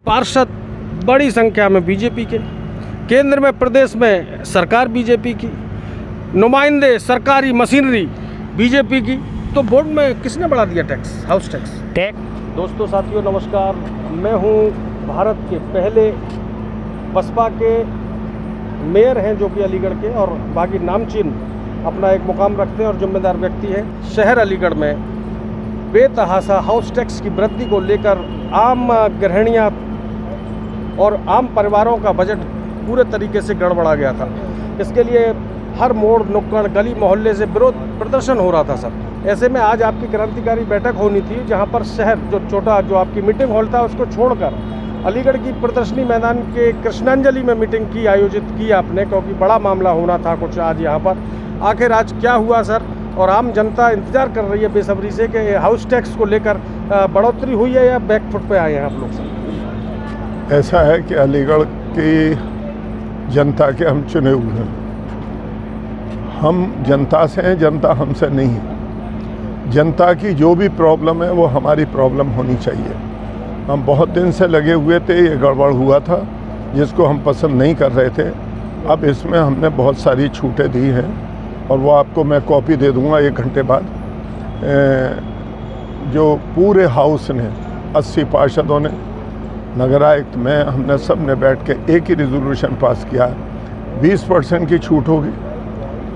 पार्षद बड़ी संख्या में बीजेपी के, केंद्र में प्रदेश में सरकार बीजेपी की, नुमाइंदे सरकारी मशीनरी बीजेपी की, तो बोर्ड में किसने बढ़ा दिया टैक्स, हाउस टैक्स। दोस्तों साथियों नमस्कार, मैं हूं भारत के पहले बसपा के मेयर हैं जो कि अलीगढ़ के, और बाकी नामचीन अपना एक मुकाम रखते हैं और जिम्मेदार व्यक्ति हैं। शहर अलीगढ़ में बेतहाशा हाउस टैक्स की वृद्धि को लेकर आम गृहिणियाँ और आम परिवारों का बजट पूरे तरीके से गड़बड़ा गया था। इसके लिए हर मोड़ नुक्कड़ गली मोहल्ले से विरोध प्रदर्शन हो रहा था सर। ऐसे में आज आपकी क्रांतिकारी बैठक होनी थी, जहां पर शहर जो आपकी मीटिंग हॉल था उसको छोड़कर अलीगढ़ की प्रदर्शनी मैदान के कृष्णांजलि में मीटिंग की आयोजित की आपने, क्योंकि बड़ा मामला होना था कुछ आज यहाँ पर। आखिर आज क्या हुआ सर, और आम जनता इंतजार कर रही है बेसब्री से कि हाउस टैक्स को लेकर बढ़ोतरी हुई है या बैकफुट पे आए हैं आप लोग सर? ऐसा है कि अलीगढ़ की जनता के हम चुने हुए हैं। हम जनता से हैं, जनता हमसे नहीं है। जनता की जो भी प्रॉब्लम है वो हमारी प्रॉब्लम होनी चाहिए। हम बहुत दिन से लगे हुए थे, ये गड़बड़ हुआ था जिसको हम पसंद नहीं कर रहे थे। अब इसमें हमने बहुत सारी छूटें दी हैं और वो आपको मैं कॉपी दे दूंगा 1 घंटे बाद। जो पूरे हाउस ने 80 पार्षदों ने, नगर आयुक्त में, हमने सब ने बैठ के एक ही रिजोल्यूशन पास किया है। 20% की छूट होगी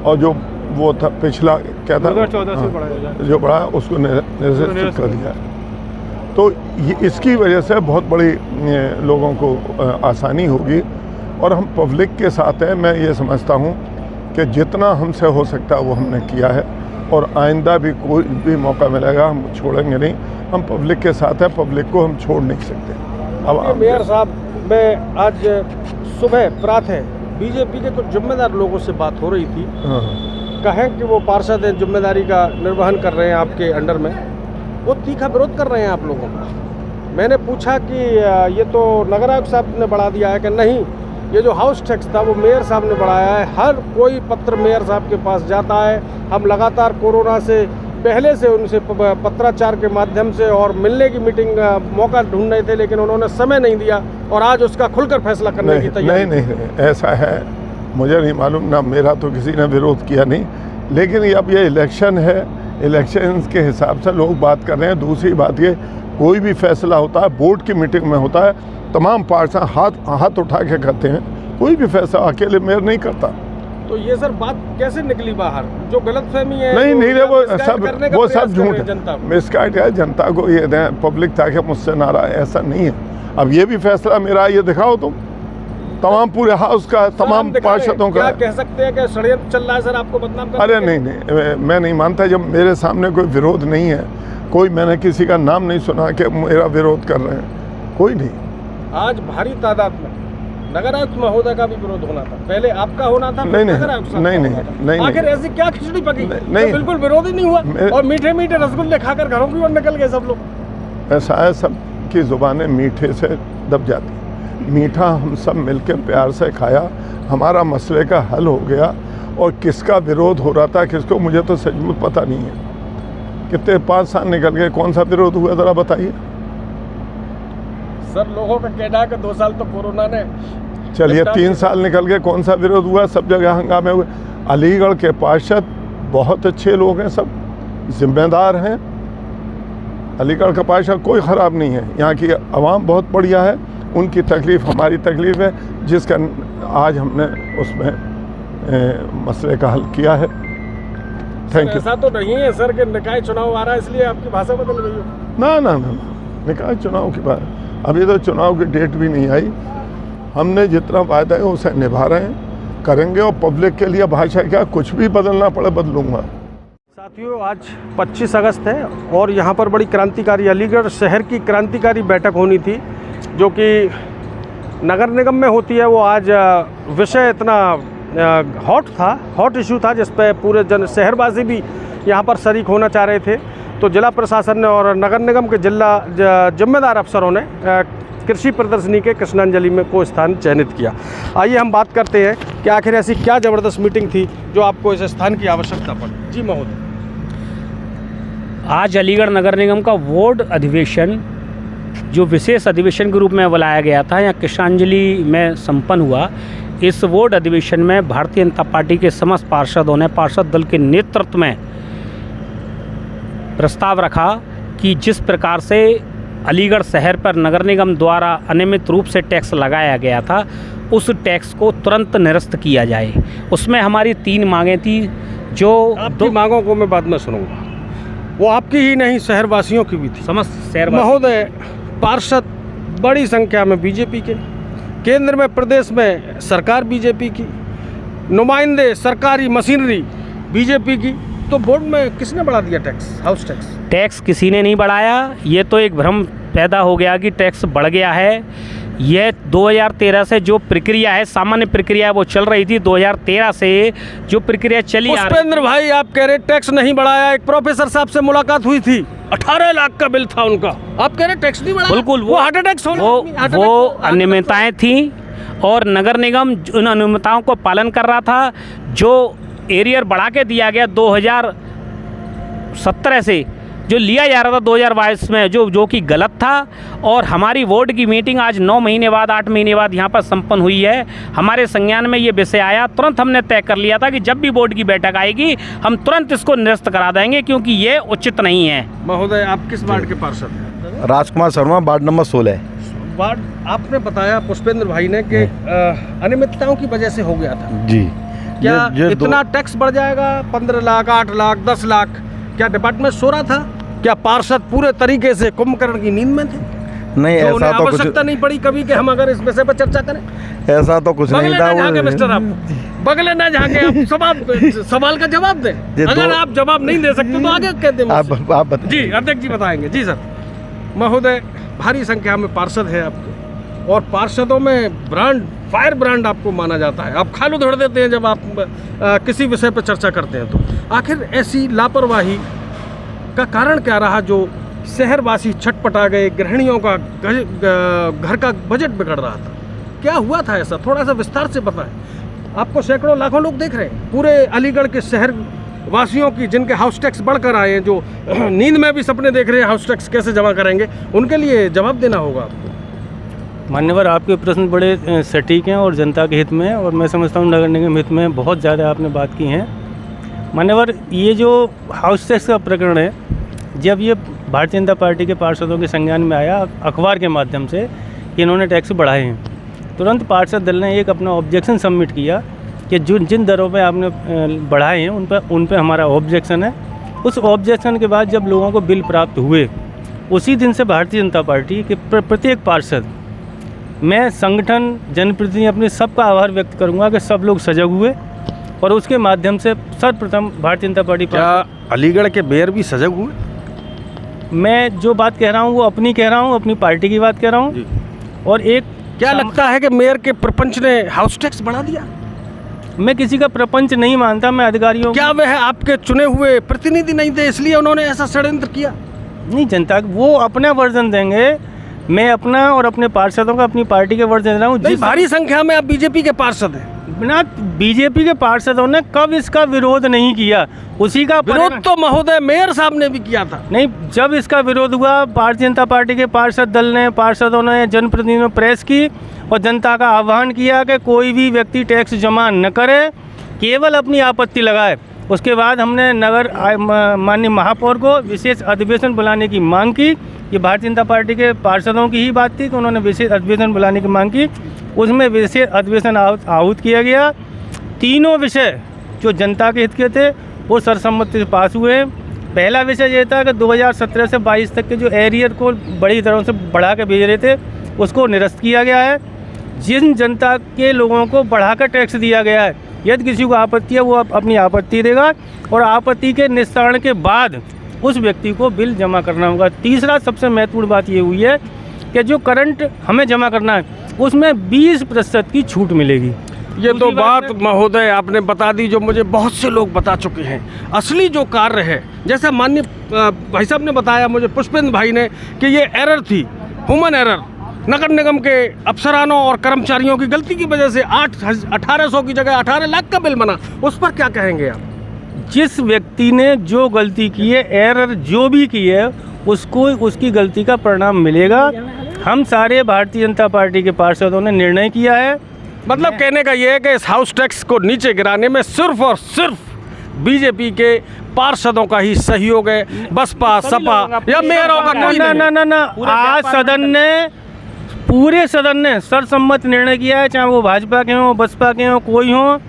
और जो वो था पिछला क्या था 2014 से बढ़ाया जो बढ़ा उसको निरस्त कर दिया। तो ये इसकी वजह से बहुत बड़ी लोगों को आसानी होगी और हम पब्लिक के साथ हैं। मैं ये समझता हूँ कि जितना हमसे हो सकता है वो हमने किया है और आइंदा भी कोई भी मौका मिलेगा हम छोड़ेंगे नहीं। हम पब्लिक के साथ हैं, पब्लिक को हम छोड़ नहीं सकते। अब मेयर साहब, मैं आज सुबह प्रातः बीजेपी के कुछ जिम्मेदार लोगों से बात हो रही थी। कहें कि वो पार्षद हैं, जिम्मेदारी का निर्वहन कर रहे हैं आपके अंडर में, वो तीखा विरोध कर रहे हैं आप लोगों का। मैंने पूछा कि ये तो नगर आयुक्त साहब ने बढ़ा दिया है कि नहीं, ये जो हाउस टैक्स था वो मेयर साहब ने बढ़ाया है। हर कोई पत्र मेयर साहब के पास जाता है। हम लगातार कोरोना से पहले से उनसे पत्राचार के माध्यम से और मिलने की मीटिंग मौका ढूंढ रहे थे, लेकिन उन्होंने समय नहीं दिया और आज उसका खुलकर फैसला करने की तैयारी। नहीं, ऐसा है, मुझे नहीं मालूम ना, मेरा तो किसी ने विरोध किया नहीं। लेकिन अब ये इलेक्शन है, इलेक्शन के हिसाब से लोग बात कर रहे हैं। दूसरी बात ये, कोई भी फैसला होता है बोर्ड की मीटिंग में होता है, तमाम पार्षद हाथ उठा के करते हैं। कोई भी फैसला अकेले मेयर नहीं करता। तो ये सर बात कैसे निकली बाहर, जो गलतफहमी है? नहीं, वो सब झूठ है, मिसगाइड है। जनता को ये पब्लिक था कि मुझसे नाराज, ऐसा नहीं है। अब ये भी फैसला मेरा, ये दिखाओ तुम, तमाम पूरे हाउस का, तमाम पार्षदों का। क्या कह सकते हैं कि षड्यंत्र चल रहा है सर आपको बदनाम करने? अरे नहीं, मैं नहीं मानता। जब मेरे सामने कोई विरोध नहीं है, कोई मैंने किसी का नाम नहीं सुना कि मेरा विरोध कर रहे हैं, कोई नहीं। आज भारी तादाद में नगर आयुक्त महोदय का भी विरोध होना था, पहले आपका होना था। नहीं, आखिर ऐसी क्या खिचड़ी पकी? नहीं, बिल्कुल विरोध ही नहीं हुआ और मीठे मीठे रसगुल्ले खाकर घरों की ओर निकल गए सब लोग। ऐसा है, सबकी जुबानें मीठे से दब जाती। मीठा हम सब मिलकर प्यार से खाया, हमारा मसले का हल हो गया। और किसका विरोध हो रहा था किसको, मुझे तो सचमुच पता नहीं है। कितने 5 साल निकल गए, कौन सा विरोध हुआ ज़रा बताइए सर। लोगों का कहना है कि 2 साल तो कोरोना ने, चलिए 3 साल निकल गए, कौन सा विरोध हुआ? सब जगह हंगामे हुए। अलीगढ़ के पार्षद बहुत अच्छे लोग हैं, सब जिम्मेदार हैं। अलीगढ़ का पार्षद कोई ख़राब नहीं है। यहाँ की आवाम बहुत बढ़िया है, उनकी तकलीफ़ हमारी तकलीफ़ है, जिसका आज हमने उसमें मसले का हल किया है। Thank you. ऐसा तो नहीं है सर कि निकाय चुनाव आ रहा है इसलिए आपकी भाषा बदल गई हो? ना, निकाय चुनाव की बात, अभी तो चुनाव की डेट भी नहीं आई। हमने जितना वायदा है उसे निभा रहे हैं, करेंगे। और पब्लिक के लिए भाषा क्या, कुछ भी बदलना पड़े बदलूंगा। साथियों, आज 25 अगस्त है और यहाँ पर बड़ी क्रांतिकारी अलीगढ़ शहर की क्रांतिकारी बैठक होनी थी, जो कि नगर निगम में होती है। वो आज विषय इतना हॉट इशू था जिस पे पूरे शहरवासी भी यहाँ पर शरीक होना चाह रहे थे। तो जिला प्रशासन ने और नगर निगम के जिम्मेदार अफसरों ने कृषि प्रदर्शनी के कृष्णांजलि में को स्थान चयनित किया। आइए हम बात करते हैं कि आखिर ऐसी क्या ज़बरदस्त मीटिंग थी जो आपको इस स्थान की आवश्यकता पड़ी। जी महोदय। आज अलीगढ़ नगर निगम का वार्ड अधिवेशन जो विशेष अधिवेशन के रूप में बुलाया गया था या किसानजलि में संपन्न हुआ, इस बोर्ड अधिवेशन में भारतीय जनता पार्टी के समस्त पार्षदों ने पार्षद दल के नेतृत्व में प्रस्ताव रखा कि जिस प्रकार से अलीगढ़ शहर पर नगर निगम द्वारा अनियमित रूप से टैक्स लगाया गया था, उस टैक्स को तुरंत निरस्त किया जाए। उसमें हमारी 3 मांगें थी, जो आपकी मांगों को मैं बाद में सुनूंगा। वो आपकी ही नहीं, शहरवासियों की भी थी। समस्त शहर महोदय, पार्षद बड़ी संख्या में बीजेपी के, केंद्र में प्रदेश में सरकार बीजेपी की, नुमाइंदे सरकारी मशीनरी बीजेपी की, तो बोर्ड में किसने बढ़ा दिया टैक्स, हाउस टैक्स? टैक्स किसी ने नहीं बढ़ाया। ये तो एक भ्रम पैदा हो गया कि टैक्स बढ़ गया है। यह 2013 से जो प्रक्रिया है, सामान्य प्रक्रिया वो चल रही थी। 2013 से जो प्रक्रिया चली आ रही। पुष्पेंद्र भाई, आप कह रहे टैक्स नहीं बढ़ाया। एक प्रोफेसर साहब से मुलाकात हुई थी, 18 लाख का बिल था उनका। आप कह रहे टैक्स नहीं बढ़ाया? बिल्कुल, वो हार्ट अटैक वो अनियमितताएं थी और नगर निगम उन अनियमितताओं को पालन कर रहा था। जो एरियर बढ़ा के दिया गया 2017 से, जो लिया जा रहा था 2022 में, जो कि गलत था। और हमारी बोर्ड की मीटिंग आज 9 महीने बाद, 8 महीने बाद यहाँ पर संपन्न हुई है। हमारे संज्ञान में ये विषय आया, तुरंत हमने तय कर लिया था कि जब भी बोर्ड की बैठक आएगी हम तुरंत इसको निरस्त करा देंगे, क्योंकि ये उचित नहीं है। महोदय, आप किस वार्ड के पार्षद हैं? Rajkumar Sharma, ward number 16। Ward आपने बताया पुष्पेंद्र भाई ने कि अनियमितताओं की वजह से हो गया था। जी, क्या इतना टैक्स बढ़ जाएगा? 15 लाख, 8 लाख, 10 लाख? क्या डिपार्टमेंट सो रहा था? क्या पार्षद पूरे तरीके से कुंभकर्ण की नींद में थे? नहीं, ऐसा तो आवश्यकता नहीं पड़ी कभी कि हम अगर इस विषय पर चर्चा करें? ऐसा तो कुछ नहीं था। मिस्टर, आप बगले ना झांके, आप सवाल का जवाब दें। अगर आप जवाब नहीं दे सकते तो आगे कह दें। आप बताइए। जी, अध्यक्ष जी बताएंगे। जी सर। महोदय, भारी संख्या में पार्षद है आपके, और पार्षदों में ब्रांड, फायर ब्रांड आपको माना जाता है। आप खालू धड़ देते हैं जब आप किसी विषय पर चर्चा करते हैं। तो आखिर ऐसी लापरवाही का कारण क्या रहा जो शहरवासी छटपटा गए, गृहिणियों का घर का बजट बिगड़ रहा था? क्या हुआ था ऐसा? थोड़ा सा विस्तार से बताएं। आपको सैकड़ों लाखों लोग देख रहे हैं, पूरे अलीगढ़ के शहर वासियों की, जिनके हाउस टैक्स बढ़कर आए हैं, जो नींद में भी सपने देख रहे हैं हाउस टैक्स कैसे जमा करेंगे, उनके लिए जवाब देना होगा आपको। मान्यवर, आपके प्रश्न बड़े सटीक हैं और जनता के हित में, और मैं समझता हूँ नगर निगम हित में बहुत ज़्यादा आपने बात की हैं। मान्यवर, ये जो हाउस टैक्स का प्रकरण है, जब ये भारतीय जनता पार्टी के पार्षदों के संज्ञान में आया अखबार के माध्यम से कि इन्होंने टैक्स बढ़ाए हैं, तुरंत पार्षद दल ने एक अपना ऑब्जेक्शन सबमिट किया कि जिन दरों पे आपने बढ़ाए हैं उन पे हमारा ऑब्जेक्शन है। उस ऑब्जेक्शन के बाद जब लोगों को बिल प्राप्त हुए, उसी दिन से भारतीय जनता पार्टी के प्रत्येक पार्षद, मैं संगठन, जनप्रतिनिधि, अपने सबका आभार व्यक्त करूंगा कि सब लोग सजग हुए और उसके माध्यम से सर्वप्रथम भारतीय जनता पार्टी। क्या अलीगढ़ के मेयर भी सजग हुए? मैं जो बात कह रहा हूँ वो अपनी कह रहा हूँ, अपनी पार्टी की बात कह रहा हूँ। और एक क्या लगता है कि मेयर के प्रपंच ने हाउस टैक्स बढ़ा दिया? मैं किसी का प्रपंच नहीं मानता, मैं अधिकारियों। क्या वह आपके चुने हुए प्रतिनिधि नहीं थे इसलिए उन्होंने ऐसा षड्यंत्र किया? नहीं, जनता वो अपना वर्जन देंगे, मैं अपना और अपने पार्षदों का, अपनी पार्टी के वर्जन दे रहा हूँ। भारी संख्या में आप बीजेपी के पार्षद हैं। बिना बीजेपी के पार्षदों ने कब इसका विरोध नहीं किया? उसी का विरोध तो महोदय मेयर साहब ने भी किया था। नहीं, जब इसका विरोध हुआ, भारतीय जनता पार्टी के पार्षद दल ने, पार्षदों ने, जनप्रतिनिधियों ने प्रेस की और जनता का आह्वान किया कि कोई भी व्यक्ति टैक्स जमा न करे, केवल अपनी आपत्ति लगाए। उसके बाद हमने नगर माननीय महापौर को विशेष अधिवेशन बुलाने की मांग की। ये भारतीय जनता पार्टी के पार्षदों की ही बात थी कि उन्होंने विशेष अधिवेशन बुलाने की मांग की। उसमें विशेष अधिवेशन आहूत किया गया। तीनों विषय जो जनता के हित के थे वो सर्वसम्मति से पास हुए। पहला विषय ये था कि 2017 से 22 तक के जो एरियर को बड़ी दरों से बढ़ा के भेज रहे थे उसको निरस्त किया गया है। जिन जनता के लोगों को बढ़ाकर टैक्स दिया गया है, यदि किसी को आपत्ति है वो अपनी आपत्ति देगा और आपत्ति के निस्तारण के बाद उस व्यक्ति को बिल जमा करना होगा। तीसरा सबसे महत्वपूर्ण बात ये हुई है कि जो करंट हमें जमा करना है उसमें 20% की छूट मिलेगी। ये तो बात महोदय आपने बता दी जो मुझे बहुत से लोग बता चुके हैं। असली जो कार्य है, जैसा माननीय भाई साहब ने बताया मुझे, पुष्पेंद्र भाई ने, कि ये एरर थी, ह्यूमन एरर, नगर निगम के अफसरानों और कर्मचारियों की गलती की वजह से 1800 की जगह 18 लाख का बिल बना। उस पर क्या कहेंगे आप? जिस व्यक्ति ने जो गलती की है, एरर जो भी की है, उसको उसकी गलती का परिणाम मिलेगा। हम सारे भारतीय जनता पार्टी के पार्षदों ने निर्णय किया है। मतलब कहने का ये है कि इस हाउस टैक्स को नीचे गिराने में सिर्फ और सिर्फ बीजेपी के पार्षदों का ही सहयोग है, बसपा सपा या मेयरों का कोई नहीं। ना आज सदन ने, पूरे सदन ने सर्वसम्मत निर्णय किया है, चाहे वो भाजपा के हों, बसपा के हों, कोई हो।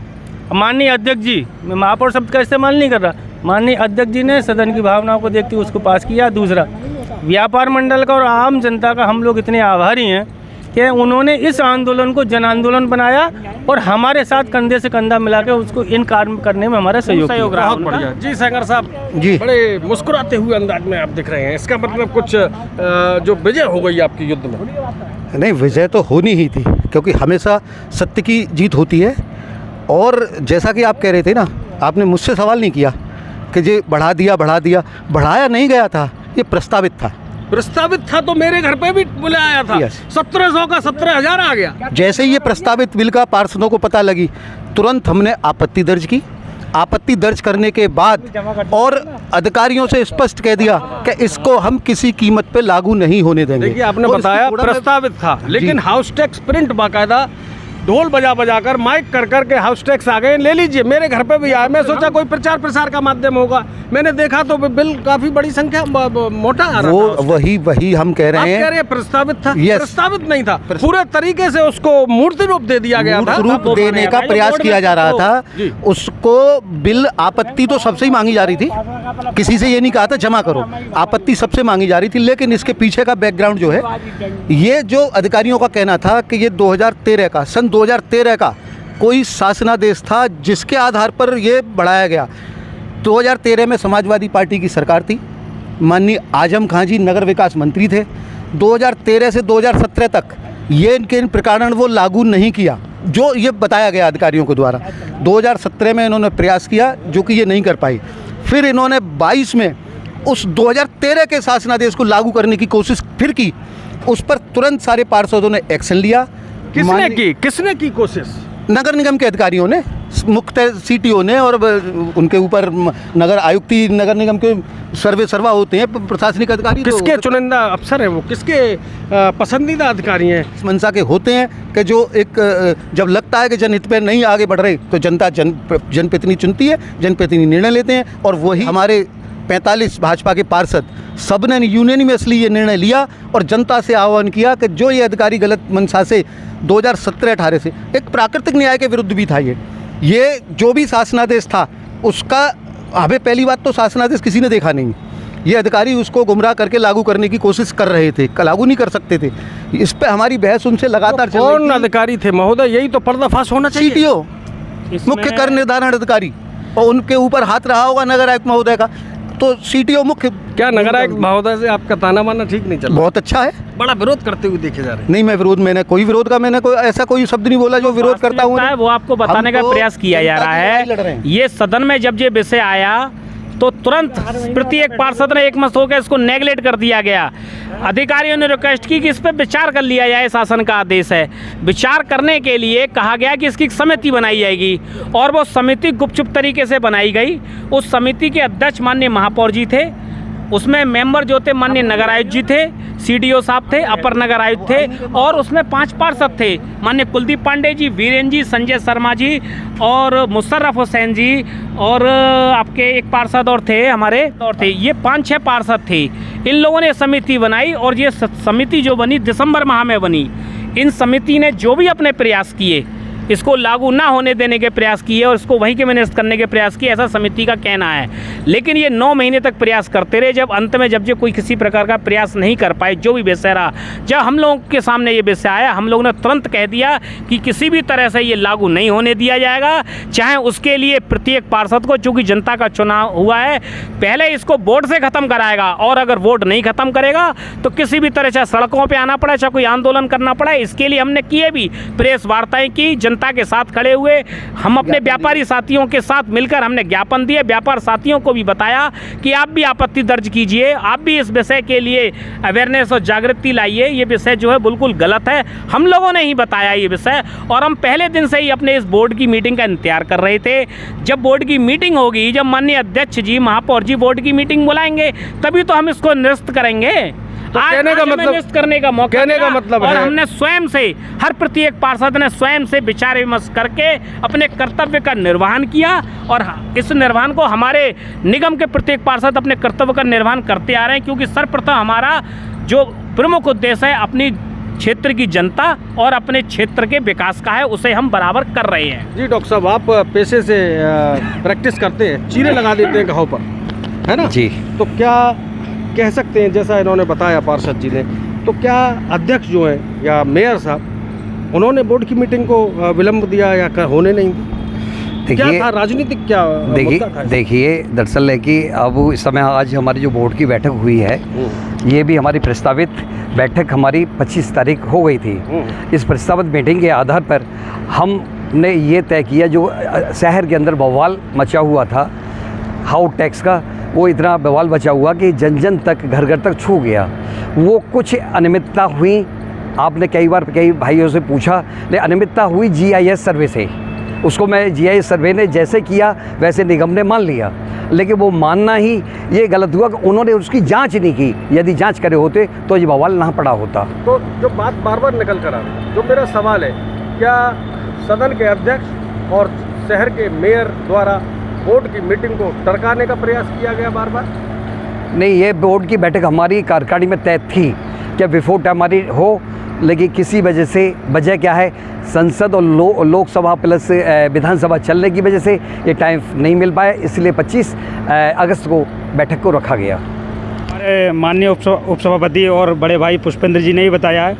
माननीय अध्यक्ष जी, मैं महापौर शब्द का इस्तेमाल नहीं कर रहा, माननीय अध्यक्ष जी ने सदन की भावनाओं को देखते हुए उसको पास किया। दूसरा, व्यापार मंडल का और आम जनता का हम लोग इतने आभारी हैं कि उन्होंने इस आंदोलन को जन आंदोलन बनाया और हमारे साथ कंधे से कंधा मिला के उसको इन कार्य करने में हमारा सहयोग रहा। बहुत बढ़िया जी। सेंगर साहब जी। बड़े मुस्कुराते हुए अंदाज में आप दिख रहे हैं, इसका मतलब कुछ जो विजय हो गई आपकी युद्ध में? नहीं, विजय तो होनी ही थी, क्योंकि हमेशा सत्य की जीत होती है। और जैसा कि आप कह रहे थे ना, आपने मुझसे सवाल नहीं किया कि ये बढ़ा दिया, बढ़ाया नहीं गया था, ये प्रस्तावित था। प्रस्तावित था तो मेरे घर पे भी बुलाया था। Yes. 1700 का 17,000 आ गया। जैसे ही ये प्रस्तावित बिल का पार्षदों को पता लगी, तुरंत हमने आपत्ति दर्ज की। आपत्ति दर्ज करने के बाद और अधिकारियों से स्पष्ट कह दिया कि इसको हम किसी कीमत पे लागू नहीं होने देंगे। देखिए, आपने और बताया इसको थोड़ा प्रस्तावित था, लेकिन हाउस टैक्स प्रिंट बाकायदा ढोल बजा कर माइक कर के हाउस टैक्स आ गए। ले लीजिए, मेरे घर पे भी आया। मैं सोचा कोई प्रचार प्रसार का माध्यम होगा, मैंने देखा तो बिल काफी बड़ी संख्या मोटा आ रहा था। वही हम कह रहे आप कह हैं। रहे हैं प्रस्तावित था? Yes. प्रस्तावित नहीं था, पूरे तरीके से उसको मूर्ति रूप दे दिया गया था। मूर्त रूप देने का प्रयास किया जा रहा था। जी। उसको बिल, आपत्ति तो सबसे ही मांगी जा रही थी, किसी से ये नहीं कहा था जमा करो, आपत्ति सबसे मांगी जा रही थी। लेकिन इसके पीछे का बैकग्राउंड जो है, ये जो अधिकारियों का कहना था कि ये 2013 का, सन 2013 का कोई शासनादेश था जिसके आधार पर ये बढ़ाया गया। 2013 में समाजवादी पार्टी की सरकार थी, माननीय आजम खां जी नगर विकास मंत्री थे। 2013 से 2017 तक ये इनके प्रकरण वो लागू नहीं किया, जो ये बताया गया अधिकारियों के द्वारा। 2017 में इन्होंने प्रयास किया, जो कि ये नहीं कर पाई। फिर इन्होंने 22 में उस 2013 के शासनादेश को लागू करने की कोशिश फिर की। उस पर तुरंत सारे पार्षदों ने एक्शन लिया। किसने की कोशिश? नगर निगम के अधिकारियों ने, मुख्य सीटीओ ने, और उनके ऊपर नगर आयुक्त, नगर निगम के सर्वा होते हैं प्रशासनिक अधिकारी। किसके चुनिंदा अफसर हैं वो? किसके पसंदीदा अधिकारी हैं? इस मंशा के होते हैं कि जो एक, जब लगता है कि जनहित पे नहीं आगे बढ़ रहे तो जनता जनप्रतिनिधि चुनती है, जनप्रतिनिधि निर्णय लेते हैं। और वही हमारे 45 भाजपा के पार्षद सबने यूनियनिमसली ये निर्णय लिया और जनता से आह्वान किया कि जो ये अधिकारी गलत मंशा से 2017-18 से, एक प्राकृतिक न्याय के विरुद्ध भी था ये जो भी शासनादेश था उसका, हमें पहली बात तो शासनादेश किसी ने देखा नहीं। ये अधिकारी उसको गुमराह करके लागू करने की कोशिश कर रहे थे, लागू नहीं कर सकते थे। इस पे हमारी बहस उनसे लगातार चल रही थी। कौन अधिकारी थे महोदय? यही तो पर्दाफाश होना चाहिए। सीटीओ, मुख्य कर निर्धारण अधिकारी, और उनके ऊपर हाथ रहा होगा नगर आयुक्त महोदय का। तो सीटीओ मुख्य। क्या नगर आयुक्त महोदय से आपका ताना माना ठीक नहीं चल रहा? बहुत अच्छा है। बड़ा विरोध करते हुए देखे जा रहे हैं। नहीं, मैंने कोई ऐसा कोई शब्द नहीं बोला जो विरोध करता हूँ। वो आपको बताने का प्रयास किया जा रहा है। ये सदन में जब ये विषय आया तो तुरंत प्रत्येक पार्षद ने एकमत होकर इसको नेगलेक्ट कर दिया गया। अधिकारियों ने रिक्वेस्ट की कि इस पर विचार कर लिया जाए, शासन का आदेश है। विचार करने के लिए कहा गया कि इसकी समिति बनाई जाएगी, और वो समिति गुपचुप तरीके से बनाई गई। उस समिति के अध्यक्ष माननीय महापौर जी थे, उसमें मेंबर जो थे माननीय नगर आयुक्त जी थे, सीडीओ साहब थे, अपर नगर आयुक्त थे, और उसमें 5 पार्षद थे, माननीय कुलदीप पांडे जी, वीरेन जी, संजय शर्मा जी और मुशर्रफ हुसैन जी, और आपके एक पार्षद और थे हमारे, और थे ये 5-6 पार्षद थे। इन लोगों ने समिति बनाई, और ये समिति जो बनी दिसंबर माह में बनी। इन समिति ने जो भी अपने प्रयास किए, इसको लागू ना होने देने के प्रयास किए और इसको वहीं के मैनेज करने के प्रयास किए, ऐसा समिति का कहना है। लेकिन ये 9 महीने तक प्रयास करते रहे। जब अंत में जब ये कोई किसी प्रकार का प्रयास नहीं कर पाए, जो भी विषय रहा, जब हम लोगों के सामने ये विषय आया, हम लोगों ने तुरंत कह दिया कि किसी भी तरह से ये लागू नहीं होने दिया जाएगा। चाहे उसके लिए प्रत्येक पार्षद को, चूँकि जनता का चुनाव हुआ है, पहले इसको वोट से ख़त्म कराएगा, और अगर वोट नहीं ख़त्म करेगा तो किसी भी तरह से सड़कों पर आना पड़े, चाहे कोई आंदोलन करना पड़े। इसके लिए हमने किए भी प्रेस वार्ताएँ की, जनता के साथ खड़े हुए। हम अपने व्यापारी साथियों के साथ मिलकर हमने ज्ञापन दिए, व्यापार साथियों को भी भी बताया कि आप भी आपत्ति दर्ज कीजिए, आप भी इस विषय के लिए अवेयरनेस और जागृति लाइए। ये विषय जो है बिल्कुल गलत है। हम लोगों ने ही बताया ये विषय, और हम पहले दिन से ही अपने इस बोर्ड की मीटिंग का इंतजार कर रहे थे। जब बोर्ड की मीटिंग होगी, जब माननीय अध्यक्ष जी, महापौर जी बोर्ड की मीटिंग बुलाएंगे, तभी तो हम इसको निरस्त करेंगे। तो कहने का मतलब, निरस्त करने का मौका कहने का मिला, मतलब और है, हमने स्वयं से, हर प्रत्येक पार्षद ने स्वयं से विचार विमर्श करके अपने कर्तव्य का निर्वहन किया, और इस निर्वहन को हमारे निगम के प्रत्येक पार्षद अपने कर्तव्य का निर्वहन करते आ रहे हैं, क्योंकि सर्वप्रथम हमारा जो प्रमुख उद्देश्य है अपनी क्षेत्र की जनता और अपने क्षेत्र के विकास का है, उसे हम बराबर कर रहे हैं। जी डॉक्टर साहब, आप पेशे से प्रैक्टिस करते हैं, चीरे लगा देते हैं घाव पर, है ना जी। तो क्या कह सकते हैं, जैसा इन्होंने बताया पार्षद जी ने, तो क्या अध्यक्ष जो है या मेयर साहब, उन्होंने बोर्ड की मीटिंग को विलंब दिया या होने नहीं दी? क्या था राजनीतिक, क्या मुद्दा था? देखिए दरअसल है कि अब इस समय आज हमारी जो बोर्ड की बैठक हुई है, ये भी हमारी प्रस्तावित बैठक हमारी 25 तारीख हो गई थी। इस प्रस्तावित मीटिंग के आधार पर हमने ये तय किया, जो शहर के अंदर बवाल मचा हुआ था हाउस टैक्स का, वो इतना बवाल बचा हुआ कि जन जन तक, घर घर तक छू गया। वो कुछ अनियमितता हुई, आपने कई बार कई भाइयों से पूछा, लेकिन अनियमितता हुई GIS सर्वे से। उसको मैं GIS सर्वे ने जैसे किया वैसे निगम ने मान लिया, लेकिन वो मानना ही ये गलत हुआ कि उन्होंने उसकी जांच नहीं की। यदि जांच करे होते तो ये बवाल ना पड़ा होता। तो जो बात बार बार निकल कर आ रही है, जो मेरा सवाल है, क्या सदन के अध्यक्ष और शहर के मेयर द्वारा बोर्ड की मीटिंग को टरकाने का प्रयास किया गया बार बार? नहीं, ये बोर्ड की बैठक हमारी कार्यकारिणी में तय थी कि बिफोर टाइम हमारी हो, लेकिन किसी वजह से, वजह क्या है, संसद और लोकसभा प्लस विधानसभा चलने की वजह से ये टाइम नहीं मिल पाया, इसलिए 25 अगस्त को बैठक को रखा गया। हमारे माननीय उपसभापति और बड़े भाई पुष्पेंद्र जी ने ही बताया है,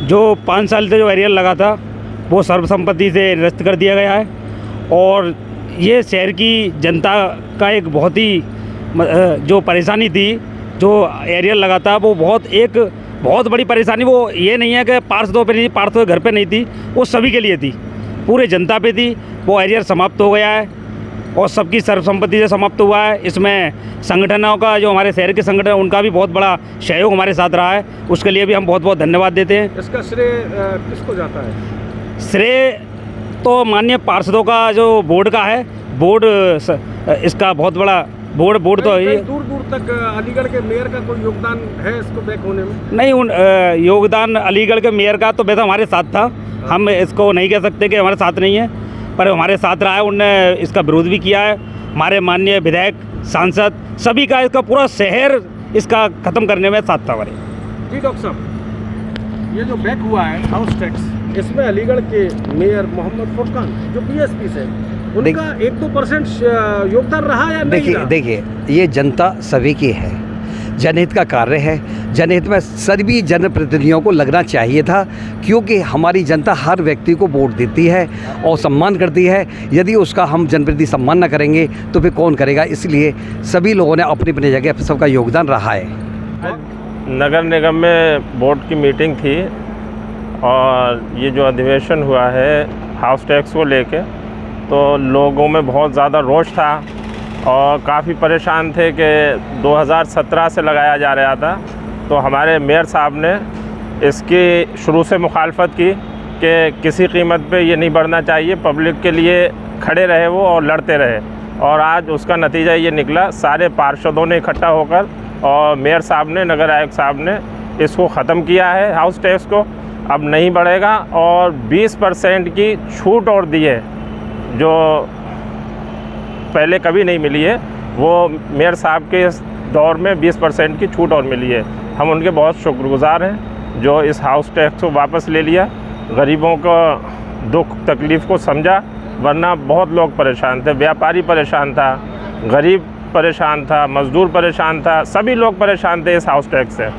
जो 5 साल से जो एरियल लगा था वो सर्वसम्मति से निरस्त कर दिया गया है, और ये शहर की जनता का एक बहुत ही जो परेशानी थी, जो एरियल लगा था, वो बहुत बड़ी परेशानी। वो ये नहीं है कि पार्षदों पे नहीं, पार्षदों के घर पे नहीं थी, वो सभी के लिए थी, पूरे जनता पे थी। वो एरियल समाप्त हो गया है और सबकी सर्वसम्मति से समाप्त हुआ है। इसमें संगठनों का, जो हमारे शहर के संगठन, उनका भी बहुत बड़ा सहयोग हमारे साथ रहा है, उसके लिए भी हम बहुत बहुत धन्यवाद देते हैं। इसका श्रेय किसको जाता है? श्रेय तो माननीय पार्षदों का, जो बोर्ड का है, बोर्ड इसका बहुत बड़ा बोर्ड तो है। दूर दूर तक अलीगढ़ के मेयर का कोई योगदान है इसको बैक होने में? नहीं, योगदान अलीगढ़ के मेयर का तो वैसे हमारे साथ था, हम इसको नहीं कह सकते कि हमारे साथ नहीं है, पर हमारे साथ रहा है। उनने इसका विरोध भी किया है। हमारे माननीय विधायक, सांसद, सभी का, इसका पूरा शहर इसका ख़त्म करने में साथ था हमारे। जी डॉक्टर साहब, ये जो बैक हुआ है हाउस टैक्स, इसमें अलीगढ़ के मेयर मोहम्मद फुरकान जो BSP से, उनका 1-2% योगदान रहा या नहीं रहा? देखिए, ये जनता सभी की है, जनहित का कार्य है। जनहित में सभी जनप्रतिनिधियों को लगना चाहिए था, क्योंकि हमारी जनता हर व्यक्ति को वोट देती है और सम्मान करती है। यदि उसका हम जनप्रतिनिधि सम्मान न करेंगे तो फिर कौन करेगा? इसलिए सभी लोगों ने अपनी अपनी जगह सबका योगदान रहा है। नगर निगम में बोर्ड की मीटिंग थी, और ये जो अधिवेशन हुआ है हाउस टैक्स को लेके, तो लोगों में बहुत ज़्यादा रोष था और काफ़ी परेशान थे कि 2017 से लगाया जा रहा था। तो हमारे मेयर साहब ने इसकी शुरू से मुखालफत की कि किसी कीमत पे ये नहीं बढ़ना चाहिए, पब्लिक के लिए खड़े रहे वो और लड़ते रहे, और आज उसका नतीजा ये निकला। सारे पार्षदों ने इकट्ठा होकर और मेयर साहब ने, नगर आयुक्त साहब ने इसको ख़त्म किया है, हाउस टैक्स को अब नहीं बढ़ेगा, और 20% की छूट और दी है, जो पहले कभी नहीं मिली है। वो मेयर साहब के इस दौर में 20% की छूट और मिली है। हम उनके बहुत शुक्रगुजार हैं जो इस हाउस टैक्स को वापस ले लिया, गरीबों को दुख तकलीफ़ को समझा, वरना बहुत लोग परेशान थे, व्यापारी परेशान था, गरीब परेशान था, मज़दूर परेशान था, सभी लोग परेशान थे इस हाउस टैक्स से।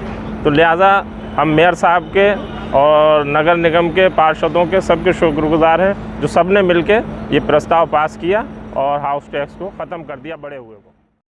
तो लिहाजा हम मेयर साहब के और नगर निगम के पार्षदों के सबके शुक्रगुजार हैं, जो सब ने मिल के ये प्रस्ताव पास किया और हाउस टैक्स को ख़त्म कर दिया, बढ़े हुए को।